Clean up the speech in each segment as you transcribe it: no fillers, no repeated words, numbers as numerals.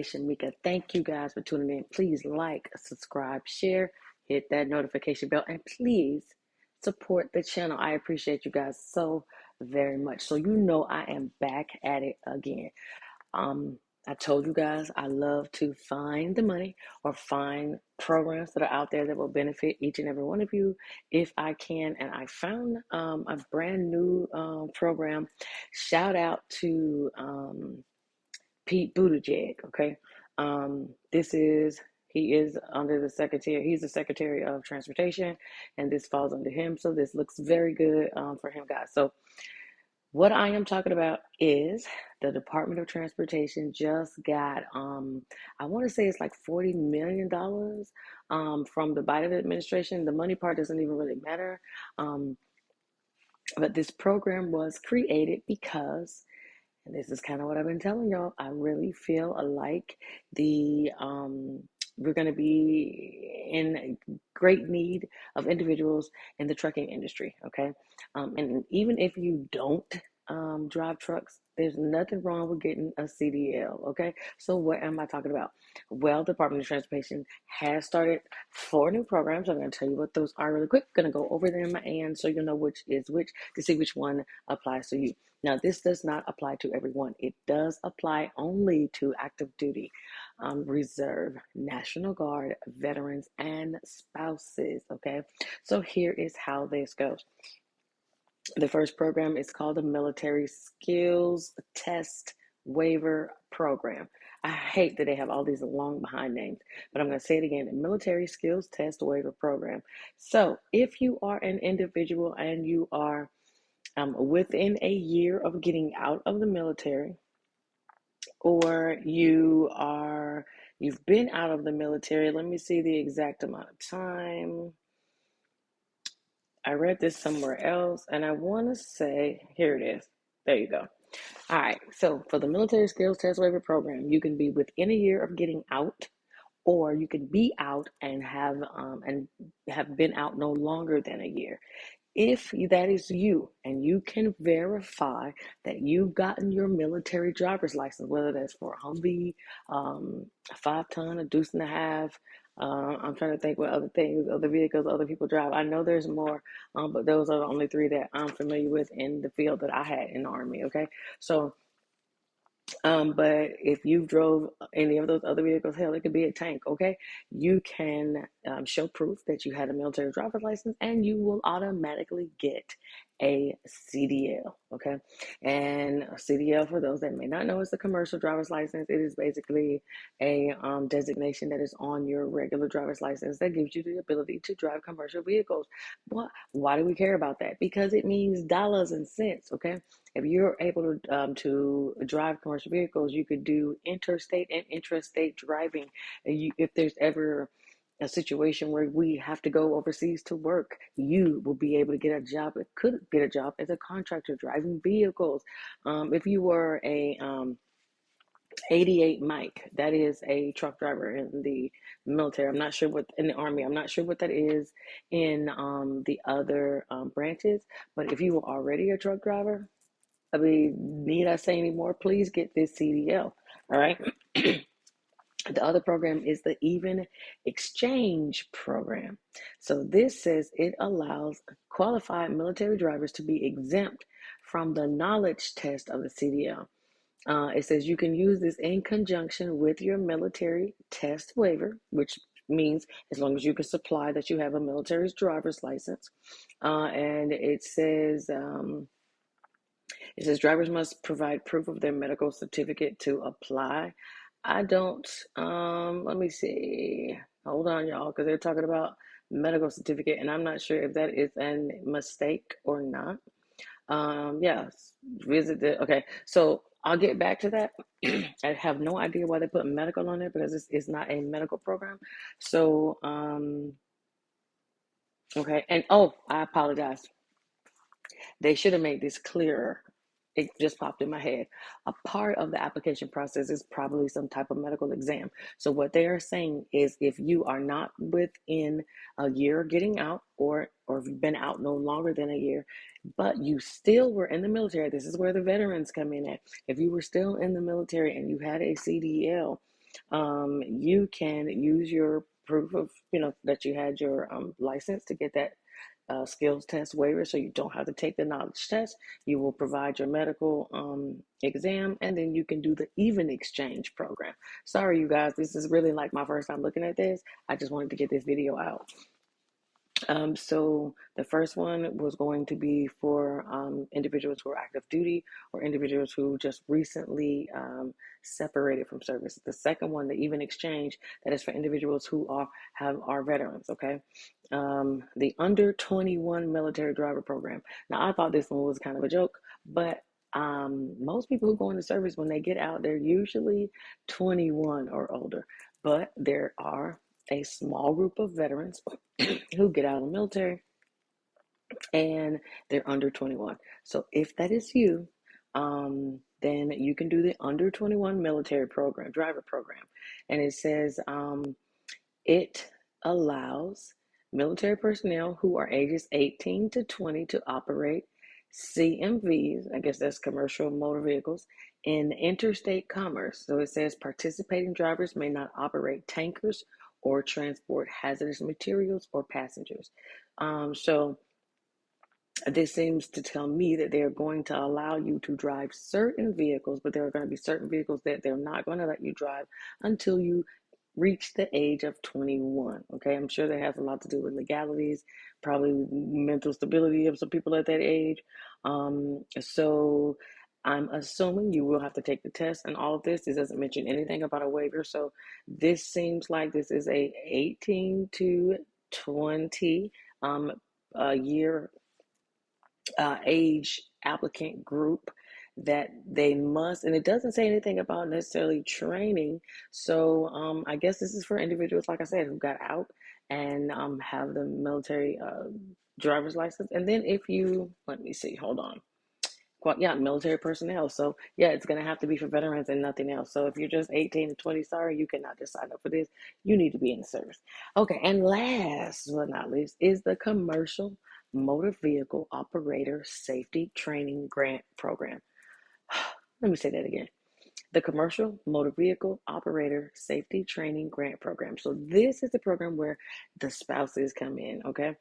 Shamika. Thank you guys for tuning in. Please like, subscribe, share, hit that notification bell, and please support the channel. I appreciate you guys so very much. So you know I am back at it again. Um, I told you guys I love to find the money or find programs that are out there that will benefit each and every one of you if I can. And I found a brand new program. Shout out to Pete Buttigieg. Okay, he is under the secretary. He's the Secretary of Transportation, and this falls under him. So this looks very good for him, guys. So what I am talking about is the Department of Transportation just got, I want to say it's like $40 million from the Biden administration. The money part doesn't even really matter. Um, but this program was created because, and this is kind of what I've been telling y'all, I really feel like we're going to be in great need of individuals in the trucking industry. Okay, and even if you don't drive trucks, there's nothing wrong with getting a CDL. Okay, so what am I talking about? Well, the Department of Transportation has started 4 new programs. I'm going to tell you what those are really quick. Going to go over them, and so you'll know which is which to see which one applies to you. Now, this does not apply to everyone. It does apply only to active duty, reserve, National Guard, veterans, and spouses. Okay, so here is how this goes. The first program is called the Military Skills Test Waiver Program. I hate that they have all these long behind names, but I'm going to say it again, the Military Skills Test Waiver Program. So if you are an individual and you are within a year of getting out of the military, or you've been out of the military, let me see the exact amount of time. I read this somewhere else, and I want to say, here it is. There you go. All right. So for the Military Skills Test Waiver Program, you can be within a year of getting out, or you can be out and have been out no longer than a year. If that is you and you can verify that you've gotten your military driver's license, whether that's for a Humvee, a 5-ton, a deuce and a half, I'm trying to think what other things, other vehicles other people drive. I know there's more, but those are the only 3 that I'm familiar with in the field that I had in the Army. Okay, so but if you drove any of those other vehicles, hell, it could be a tank, okay? You can show proof that you had a military driver's license and you will automatically get a CDL, okay? And a CDL, for those that may not know, is the commercial driver's license. It is basically a designation that is on your regular driver's license that gives you the ability to drive commercial vehicles. Why do we care about that? Because it means dollars and cents, okay? If you're able to drive commercial vehicles, you could do interstate and intrastate driving. If there's ever a situation where we have to go overseas to work, you will be able to get a job. It could get a job as a contractor driving vehicles. If you were a 88 Mike, that is a truck driver in the military. I'm not sure what in the Army. I'm not sure what that is in the other branches. But if you were already a truck driver, I mean, need I say any more? Please get this CDL. All right. The other program is the Even Exchange Program. So this says it allows qualified military drivers to be exempt from the knowledge test of the CDL. It says you can use this in conjunction with your military test waiver, which means as long as you can supply that you have a military driver's license. And it says drivers must provide proof of their medical certificate to apply. I don't, let me see. Hold on, y'all, because they're talking about medical certificate, and I'm not sure if that is a mistake or not. Yeah, okay, so I'll get back to that. I have no idea why they put medical on there because it's not a medical program. So, okay, and oh, I apologize. They should have made this clearer. It just popped in my head. A part of the application process is probably some type of medical exam. So what they are saying is if you are not within a year of getting out, or if you've been out no longer than a year, but you still were in the military, this is where the veterans come in at. If you were still in the military and you had a CDL, You can use your proof of, that you had your license to get that skills test waiver, so you don't have to take the knowledge test. You will provide your medical exam, and then you can do the even exchange program. Sorry, you guys, this is really like my first time looking at this. I just wanted to get this video out. So the first one was going to be for individuals who are active duty or individuals who just recently separated from service. The second one, the even exchange, that is for individuals who are veterans. Okay, the under 21 military driver program. Now I thought this one was kind of a joke, but most people who go into service when they get out, they're usually 21 or older. But there are a small group of veterans who get out of the military and they're under 21. So if that is you, then you can do the under 21 military program, driver program. And it says it allows military personnel who are ages 18 to 20 to operate CMVs, I guess that's commercial motor vehicles, in interstate commerce. So it says participating drivers may not operate tankers or transport hazardous materials or passengers. So this seems to tell me that they're going to allow you to drive certain vehicles, but there are going to be certain vehicles that they're not going to let you drive until you reach the age of 21. Okay, I'm sure that has a lot to do with legalities, probably mental stability of some people at that age. So I'm assuming you will have to take the test and all of this. This doesn't mention anything about a waiver. So this seems like this is a 18 to 20 year age applicant group that they must, and it doesn't say anything about necessarily training. So I guess this is for individuals, like I said, who got out and have the military driver's license. And then if you, let me see, hold on. Well, yeah, military personnel. So yeah, it's gonna have to be for veterans and nothing else. So if you're just 18 to 20, sorry, you cannot just sign up for this. You need to be in the service. Okay, and last but not least is the commercial motor vehicle operator safety training grant program. Let me say that again. The commercial motor vehicle operator safety training grant program. So this is the program where the spouses come in, okay?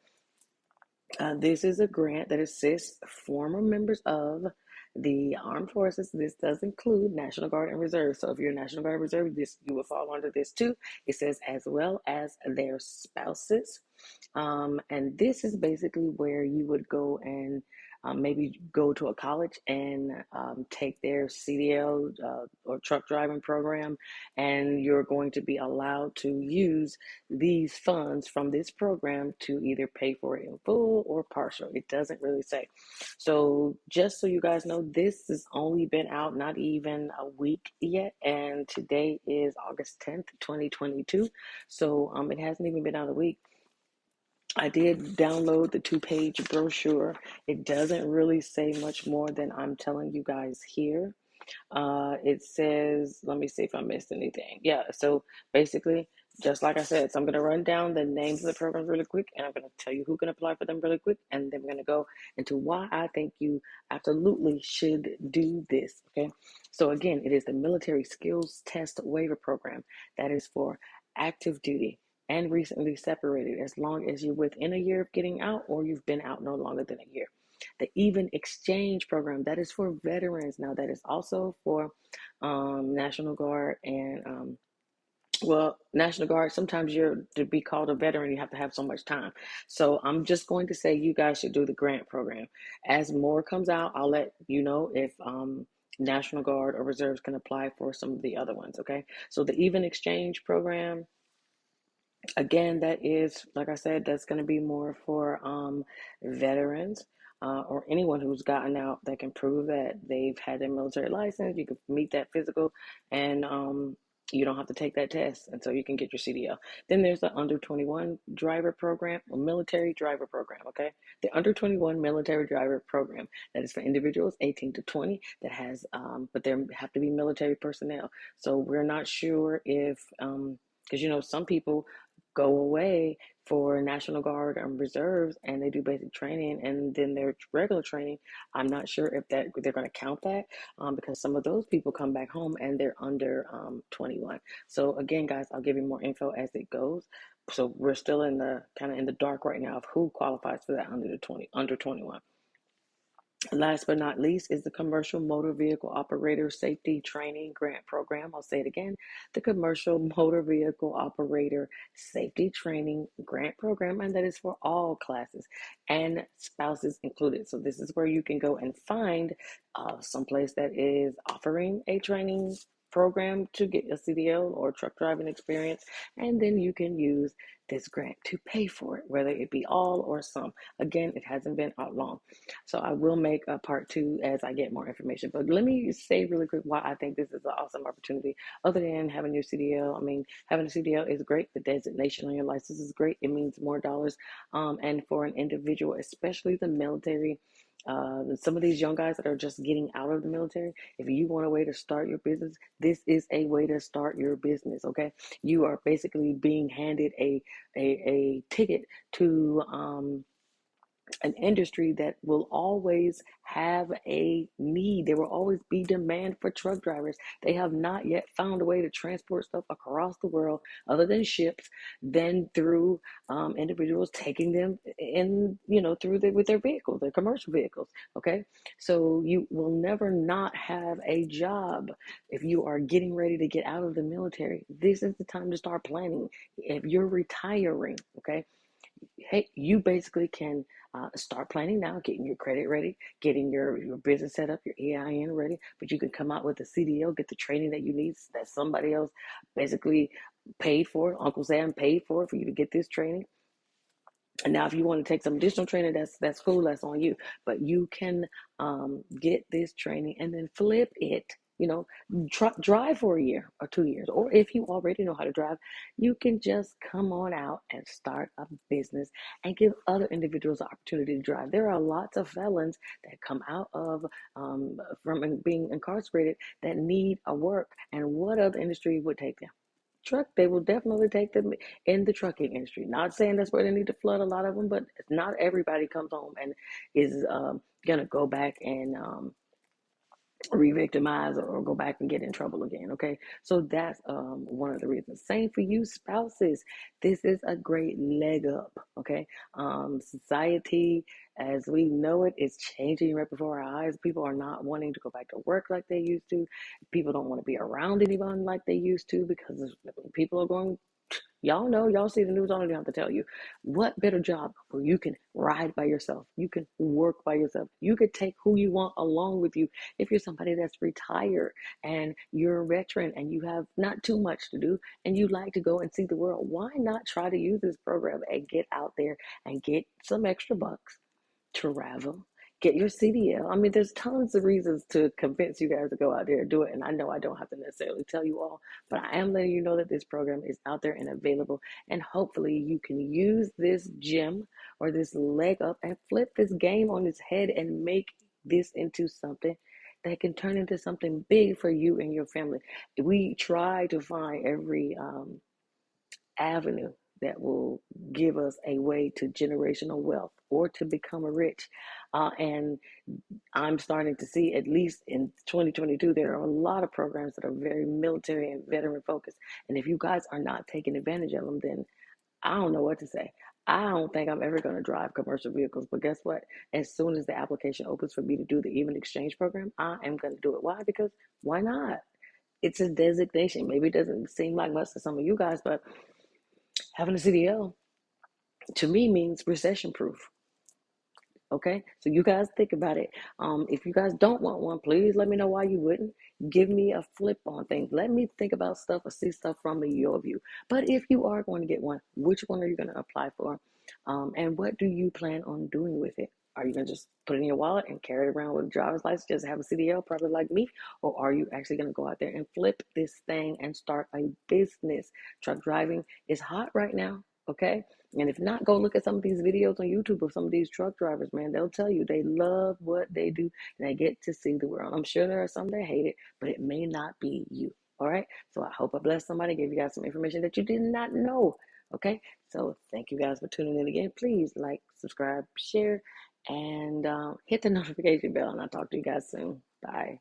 This is a grant that assists former members of the armed forces. This does include National Guard and Reserve. So if you're a National Guard and Reserve, you will fall under this too. It says as well as their spouses. And this is basically where you would go and maybe go to a college and take their CDL or truck driving program, and you're going to be allowed to use these funds from this program to either pay for it in full or partial. It doesn't really say. So just so you guys know, this has only been out not even a week yet, and today is August 10th, 2022. So it hasn't even been out a week. I did download the 2-page brochure. It doesn't really say much more than I'm telling you guys here. It says, let me see if I missed anything. Yeah, so basically, just like I said, so I'm going to run down the names of the programs really quick, and I'm going to tell you who can apply for them really quick, and then we're going to go into why I think you absolutely should do this, okay? So again, it is the Military Skills Test Waiver Program. That is for active duty and recently separated, as long as you're within a year of getting out or you've been out no longer than a year. The Even Exchange Program, that is for veterans. Now, that is also for National Guard and, National Guard. Sometimes to be called a veteran, you have to have so much time. So I'm just going to say you guys should do the grant program. As more comes out, I'll let you know if National Guard or Reserves can apply for some of the other ones, okay? So the Even Exchange Program, again, that is, like I said, that's going to be more for veterans or anyone who's gotten out that can prove that they've had their military license. You can meet that physical, and you don't have to take that test, and so you can get your CDL. Then there's the under 21 driver program, or military driver program. Okay, the under 21 military driver program, that is for individuals 18 to 20 that has, but there have to be military personnel. So we're not sure if, because some people go away for National Guard and reserves, and they do basic training and then their regular training. I'm not sure if that they're going to count that, because some of those people come back home and they're under 21. So again, guys, I'll give you more info as it goes. So we're still in the kind of in the dark right now of who qualifies for that under 21. Last but not least is the Commercial Motor Vehicle Operator Safety Training Grant Program. I'll say it again, the Commercial Motor Vehicle Operator Safety Training Grant Program, and that is for all classes and spouses included. So this is where you can go and find someplace that is offering a training program to get a CDL or truck driving experience, and then you can use this grant to pay for it, whether it be all or some. Again, it hasn't been out long. So I will make a part two as I get more information. But let me say really quick why I think this is an awesome opportunity. Other than having your CDL, I mean, having a CDL is great. The designation on your license is great. It means more dollars. And for an individual, especially the military, some of these young guys that are just getting out of the military, if you want a way to start your business, this is a way to start your business. Okay, you are basically being handed a ticket to an industry that will always have a need. There will always be demand for truck drivers. They have not yet found a way to transport stuff across the world other than ships, than through individuals taking them in, through with their vehicles, their commercial vehicles. Okay, so you will never not have a job if you are getting ready to get out of the military. This is the time to start planning. If you're retiring, okay, hey, you basically can start planning now, getting your credit ready, getting your business set up, your EIN ready. But you can come out with a CDL, get the training that you need, that somebody else basically paid for. Uncle Sam paid for you to get this training. And now, if you want to take some additional training, that's cool. That's on you. But you can get this training and then flip it. Drive for a year or 2 years. Or if you already know how to drive, you can just come on out and start a business and give other individuals the opportunity to drive. There are lots of felons that come out of from being incarcerated that need a work. And what other industry would take them? Truck. They will definitely take them in the trucking industry. Not saying that's where they need to flood a lot of them, but not everybody comes home and is gonna go back and re-victimize or go back and get in trouble again. Okay, so that's one of the reasons. Same for you spouses. This is a great leg up. Okay, society as we know it is changing right before our eyes. People are not wanting to go back to work like they used to. People don't want to be around anyone like they used to because people are going. Y'all know, y'all see the news. I don't even have to tell you. What better job where you can ride by yourself? You can work by yourself. You could take who you want along with you. If you're somebody that's retired and you're a veteran and you have not too much to do and you like to go and see the world, why not try to use this program and get out there and get some extra bucks, travel, get your CDL. I mean, there's tons of reasons to convince you guys to go out there and do it. And I know I don't have to necessarily tell you all, but I am letting you know that this program is out there and available. And hopefully you can use this gem or this leg up and flip this game on its head and make this into something that can turn into something big for you and your family. We try to find every avenue that will give us a way to generational wealth or to become a rich. And I'm starting to see, at least in 2022, there are a lot of programs that are very military and veteran focused. And if you guys are not taking advantage of them, then I don't know what to say. I don't think I'm ever going to drive commercial vehicles. But guess what? As soon as the application opens for me to do the even exchange program, I am going to do it. Why? Because why not? It's a designation. Maybe it doesn't seem like much to some of you guys, but having a CDL to me means recession proof. Okay, so you guys think about it. If you guys don't want one, please let me know why you wouldn't. Give me a flip on things. Let me think about stuff or see stuff from your view. But if you are going to get one, which one are you going to apply for? And what do you plan on doing with it? Are you going to just put it in your wallet and carry it around with a driver's license, just have a CDL, probably like me? Or are you actually going to go out there and flip this thing and start a business? Truck driving is hot right now, okay? And if not, go look at some of these videos on YouTube of some of these truck drivers, man. They'll tell you they love what they do and they get to see the world. I'm sure there are some that hate it, but it may not be you. All right. So I hope I blessed somebody, gave you guys some information that you did not know. Okay, so thank you guys for tuning in again. Please like, subscribe, share, and hit the notification bell. And I'll talk to you guys soon. Bye.